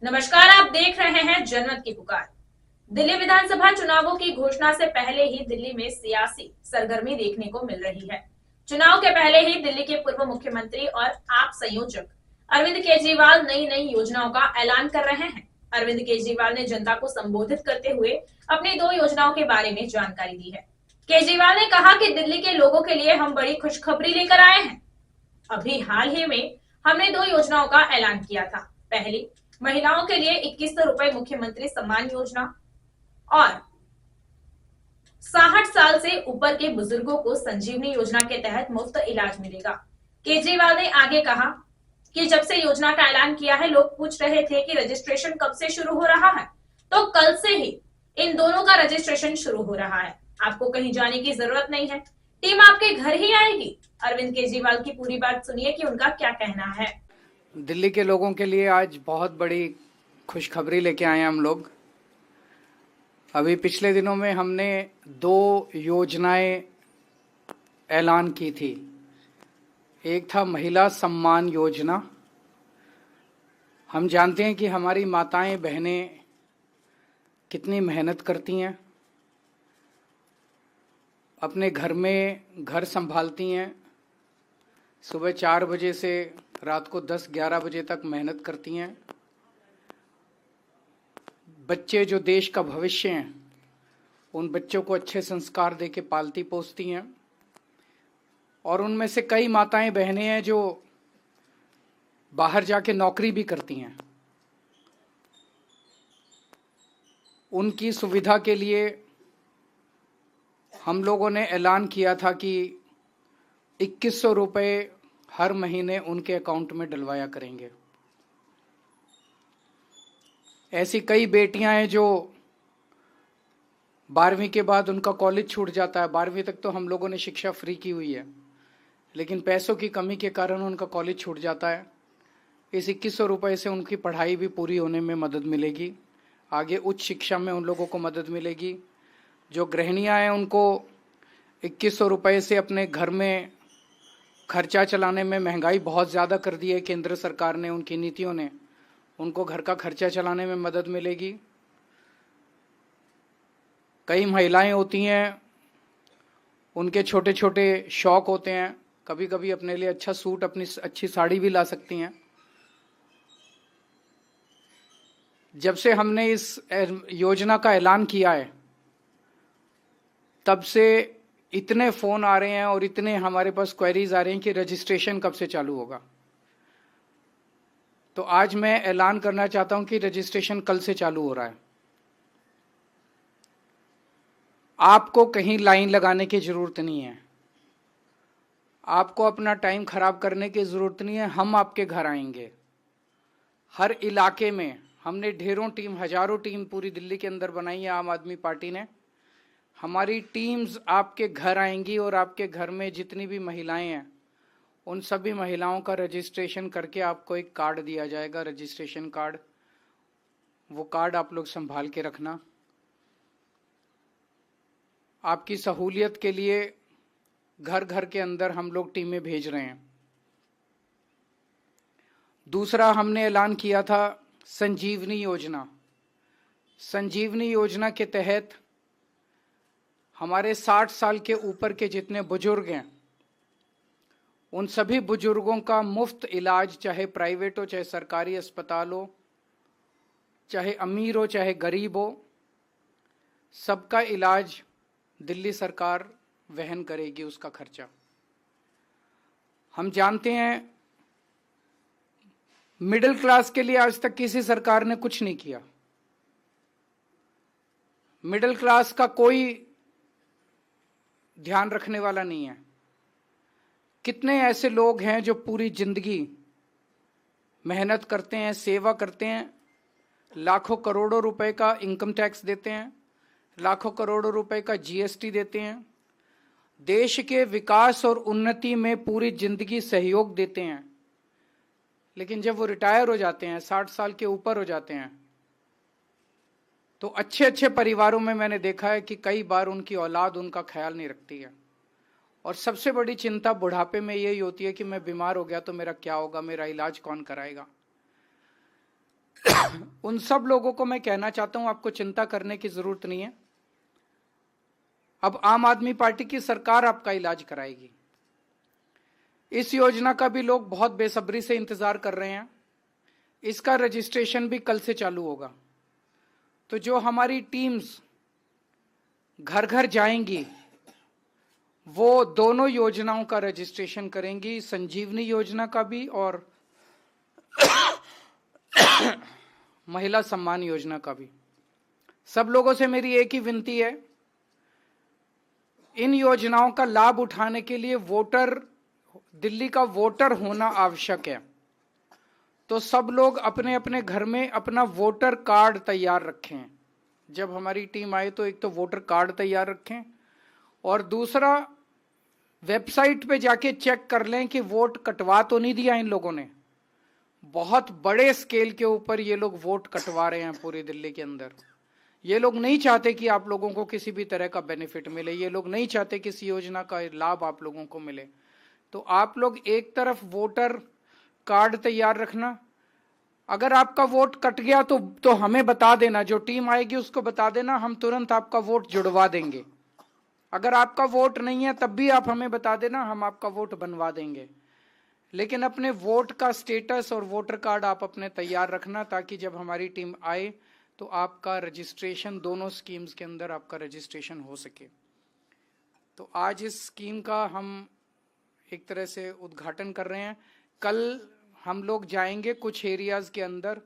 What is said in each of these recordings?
नमस्कार, आप देख रहे हैं जनमत की पुकार। दिल्ली विधानसभा चुनावों की घोषणा से पहले ही दिल्ली में सियासी सरगर्मी देखने को मिल रही है। चुनाव के पहले ही दिल्ली के पूर्व मुख्यमंत्री और आप संयोजक अरविंद केजरीवाल नई नई योजनाओं का ऐलान कर रहे हैं। अरविंद केजरीवाल ने जनता को संबोधित करते हुए अपनी दो योजनाओं के बारे में जानकारी दी है। केजरीवाल ने कहा कि दिल्ली के लोगों के लिए हम बड़ी खुशखबरी लेकर आए हैं। अभी हाल ही में हमने दो योजनाओं का ऐलान किया था। पहली, महिलाओं के लिए 2100 रुपए मुख्यमंत्री सम्मान योजना और 60 साल से ऊपर के बुजुर्गों को संजीवनी योजना के तहत मुफ्त इलाज मिलेगा। केजरीवाल ने आगे कहा कि जब से योजना का ऐलान किया है, लोग पूछ रहे थे कि रजिस्ट्रेशन कब से शुरू हो रहा है, तो कल से ही इन दोनों का रजिस्ट्रेशन शुरू हो रहा है। आपको कहीं जाने की जरूरत नहीं है, टीम आपके घर ही आएगी। अरविंद केजरीवाल की पूरी बात सुनिए कि उनका क्या कहना है। दिल्ली के लोगों के लिए आज बहुत बड़ी खुशखबरी लेके आए हैं हम लोग। अभी पिछले दिनों में हमने दो योजनाएं ऐलान की थी। एक था महिला सम्मान योजना। हम जानते हैं कि हमारी माताएं बहनें कितनी मेहनत करती हैं, अपने घर में घर संभालती हैं, सुबह 4 बजे से रात को 10-11 बजे तक मेहनत करती हैं। बच्चे जो देश का भविष्य हैं, उन बच्चों को अच्छे संस्कार देके पालती पोसती हैं। और उनमें से कई माताएं बहनें हैं जो बाहर जाके नौकरी भी करती हैं। उनकी सुविधा के लिए हम लोगों ने ऐलान किया था कि 2100 रुपये हर महीने उनके अकाउंट में डलवाया करेंगे। ऐसी कई बेटियां हैं जो 12वीं के बाद उनका कॉलेज छूट जाता है। 12वीं तक तो हम लोगों ने शिक्षा फ्री की हुई है, लेकिन पैसों की कमी के कारण उनका कॉलेज छूट जाता है। इस 2100 रुपये से उनकी पढ़ाई भी पूरी होने में मदद मिलेगी। आगे उच्च शिक्षा में उन लोगों को मदद मिलेगी। जो गृहिणियां हैं, उनको 2100 रुपये से अपने घर में खर्चा चलाने में, महंगाई बहुत ज़्यादा कर दी है केंद्र सरकार ने, उनकी नीतियों ने, उनको घर का खर्चा चलाने में मदद मिलेगी। कई महिलाएं होती हैं, उनके छोटे छोटे शौक होते हैं, कभी कभी अपने लिए अच्छा सूट, अपनी अच्छी साड़ी भी ला सकती हैं। जब से हमने इस योजना का ऐलान किया है, तब से इतने फ़ोन आ रहे हैं और इतने हमारे पास क्वेरीज आ रही हैं कि रजिस्ट्रेशन कब से चालू होगा। तो आज मैं ऐलान करना चाहता हूं कि रजिस्ट्रेशन कल से चालू हो रहा है। आपको कहीं लाइन लगाने की ज़रूरत नहीं है, आपको अपना टाइम खराब करने की ज़रूरत नहीं है। हम आपके घर आएंगे। हर इलाके में हमने ढेरों टीम, हजारों टीम पूरी दिल्ली के अंदर बनाई है आम आदमी पार्टी ने। हमारी टीम्स आपके घर आएंगी और आपके घर में जितनी भी महिलाएं हैं, उन सभी महिलाओं का रजिस्ट्रेशन करके आपको एक कार्ड दिया जाएगा, रजिस्ट्रेशन कार्ड। वो कार्ड आप लोग संभाल के रखना। आपकी सहूलियत के लिए घर घर के अंदर हम लोग टीमें भेज रहे हैं। दूसरा, हमने ऐलान किया था संजीवनी योजना। संजीवनी योजना के तहत हमारे 60 साल के ऊपर के जितने बुजुर्ग हैं, उन सभी बुजुर्गों का मुफ्त इलाज, चाहे प्राइवेट हो चाहे सरकारी अस्पताल हो, चाहे अमीर हो चाहे गरीब हो, सबका इलाज दिल्ली सरकार वहन करेगी, उसका खर्चा। हम जानते हैं मिडिल क्लास के लिए आज तक किसी सरकार ने कुछ नहीं किया। मिडिल क्लास का कोई ध्यान रखने वाला नहीं है। कितने ऐसे लोग हैं जो पूरी जिंदगी मेहनत करते हैं, सेवा करते हैं, लाखों करोड़ों रुपए का इनकम टैक्स देते हैं, लाखों करोड़ों रुपए का जीएसटी देते हैं, देश के विकास और उन्नति में पूरी जिंदगी सहयोग देते हैं, लेकिन जब वो रिटायर हो जाते हैं, 60 साल के ऊपर हो जाते हैं, तो अच्छे अच्छे परिवारों में मैंने देखा है कि कई बार उनकी औलाद उनका ख्याल नहीं रखती है। और सबसे बड़ी चिंता बुढ़ापे में यही होती है कि मैं बीमार हो गया तो मेरा क्या होगा, मेरा इलाज कौन कराएगा। उन सब लोगों को मैं कहना चाहता हूं आपको चिंता करने की जरूरत नहीं है। अब आम आदमी पार्टी की सरकार आपका इलाज कराएगी। इस योजना का भी लोग बहुत बेसब्री से इंतजार कर रहे हैं। इसका रजिस्ट्रेशन भी कल से चालू होगा। तो जो हमारी टीम्स घर घर जाएंगी वो दोनों योजनाओं का रजिस्ट्रेशन करेंगी, संजीवनी योजना का भी और महिला सम्मान योजना का भी। सब लोगों से मेरी एक ही विनती है, इन योजनाओं का लाभ उठाने के लिए दिल्ली का वोटर होना आवश्यक है। तो सब लोग अपने अपने घर में अपना वोटर कार्ड तैयार रखें। जब हमारी टीम आए तो एक तो वोटर कार्ड तैयार रखें और दूसरा वेबसाइट पे जाके चेक कर लें कि वोट कटवा तो नहीं दिया इन लोगों ने। बहुत बड़े स्केल के ऊपर ये लोग वोट कटवा रहे हैं पूरी दिल्ली के अंदर। ये लोग नहीं चाहते कि आप लोगों को किसी भी तरह का बेनिफिट मिले, ये लोग नहीं चाहते किसी योजना का लाभ आप लोगों को मिले। तो आप लोग एक तरफ वोटर कार्ड तैयार रखना। अगर आपका वोट कट गया तो हमें बता देना, जो टीम आएगी उसको बता देना, हम तुरंत आपका वोट जुड़वा देंगे। अगर आपका वोट नहीं है तब भी आप हमें बता देना, हम आपका वोट बनवा देंगे। लेकिन अपने वोट का स्टेटस और वोटर कार्ड आप अपने तैयार रखना, ताकि जब हमारी टीम आए तो आपका रजिस्ट्रेशन दोनों स्कीम्स के अंदर आपका रजिस्ट्रेशन हो सके। तो आज इस स्कीम का हम एक तरह से उद्घाटन कर रहे हैं। कल हम लोग जाएंगे कुछ एरियाज के अंदर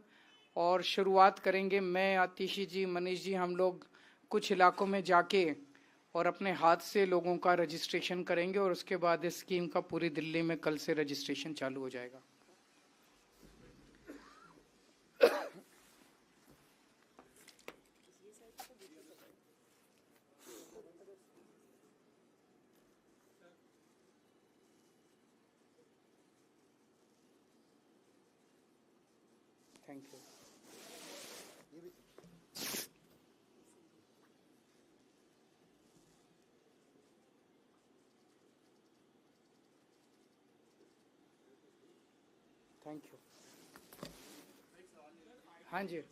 और शुरुआत करेंगे। मैं, आतिशी जी, मनीष जी, हम लोग कुछ इलाकों में जाके और अपने हाथ से लोगों का रजिस्ट्रेशन करेंगे और उसके बाद इस स्कीम का पूरी दिल्ली में कल से रजिस्ट्रेशन चालू हो जाएगा। Thank you. Thank you. हाँ जी।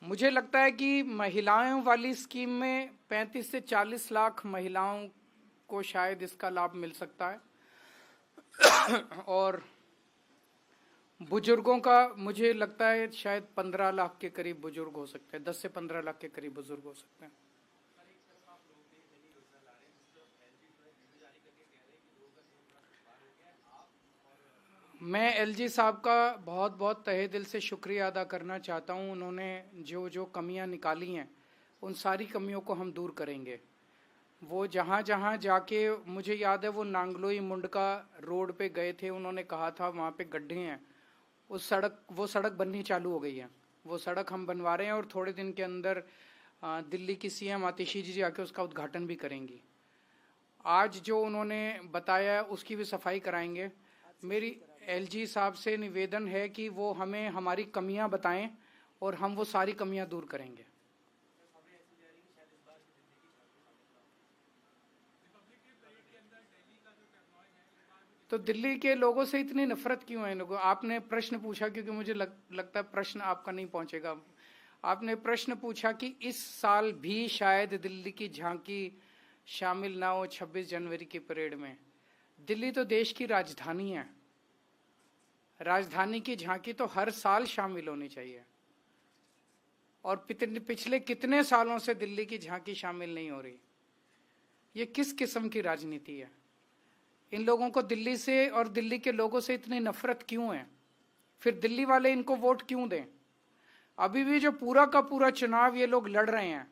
मुझे लगता है कि महिलाओं वाली स्कीम में 35 से 40 लाख महिलाओं को शायद इसका लाभ मिल सकता है और बुजुर्गों का मुझे लगता है शायद 15 लाख के करीब बुजुर्ग हो सकते हैं, 10 से 15 लाख के करीब बुजुर्ग हो सकते हैं। मैं एलजी साहब का बहुत बहुत तहे दिल से शुक्रिया अदा करना चाहता हूं। उन्होंने जो जो कमियां निकाली हैं उन सारी कमियों को हम दूर करेंगे। वो जहां जहां जाके, मुझे याद है वो नांगलोई मुंडका रोड पे गए थे, उन्होंने कहा था वहां पे गड्ढे हैं, वो सड़क बननी चालू हो गई है। वो सड़क हम बनवा रहे हैं और थोड़े दिन के अंदर दिल्ली की सीएम आतिशी जी आके उसका उद्घाटन भी करेंगी। आज जो उन्होंने बताया उसकी भी सफाई कराएंगे। मेरी एलजी साहब से निवेदन है कि वो हमें हमारी कमियां बताएं और हम वो सारी कमियां दूर करेंगे। तो दिल्ली के लोगों से इतनी नफरत क्यों है लोगों? आपने प्रश्न पूछा, क्योंकि मुझे लगता है प्रश्न आपका नहीं पहुंचेगा। आपने प्रश्न पूछा कि इस साल भी शायद दिल्ली की झांकी शामिल ना हो 26 जनवरी की परेड में। दिल्ली तो देश की राजधानी है, राजधानी की झांकी तो हर साल शामिल होनी चाहिए। और पिछले कितने सालों से दिल्ली की झांकी शामिल नहीं हो रही? ये किस किस्म की राजनीति है? इन लोगों को दिल्ली से और दिल्ली के लोगों से इतनी नफरत क्यों है? फिर दिल्ली वाले इनको वोट क्यों दें? अभी भी जो पूरा का पूरा चुनाव ये लोग लड़ रहे हैं,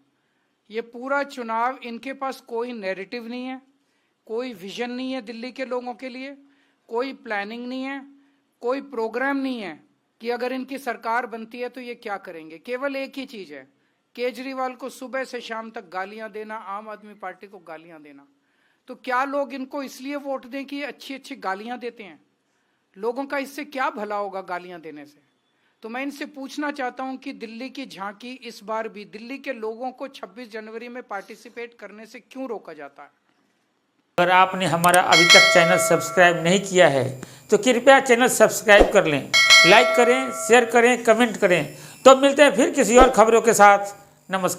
ये पूरा चुनाव इनके पास कोई नैरेटिव नहीं है, कोई विजन नहीं है दिल्ली के लोगों के लिए, कोई प्लानिंग नहीं है, कोई प्रोग्राम नहीं है कि अगर इनकी सरकार बनती है तो ये क्या करेंगे। केवल एक ही चीज है, केजरीवाल को सुबह से शाम तक गालियां देना, आम आदमी पार्टी को गालियां देना। तो क्या लोग इनको इसलिए वोट दें कि ये अच्छी अच्छी गालियां देते हैं? लोगों का इससे क्या भला होगा गालियां देने से? तो मैं इनसे पूछना चाहता हूं कि दिल्ली की झांकी इस बार भी दिल्ली के लोगों को 26 जनवरी में पार्टिसिपेट करने से क्यों रोका जाता है? अगर आपने हमारा अभी तक चैनल सब्सक्राइब नहीं किया है तो कृपया चैनल सब्सक्राइब कर लें, लाइक करें, शेयर करें, कमेंट करें। तो मिलते हैं फिर किसी और खबरों के साथ। नमस्कार।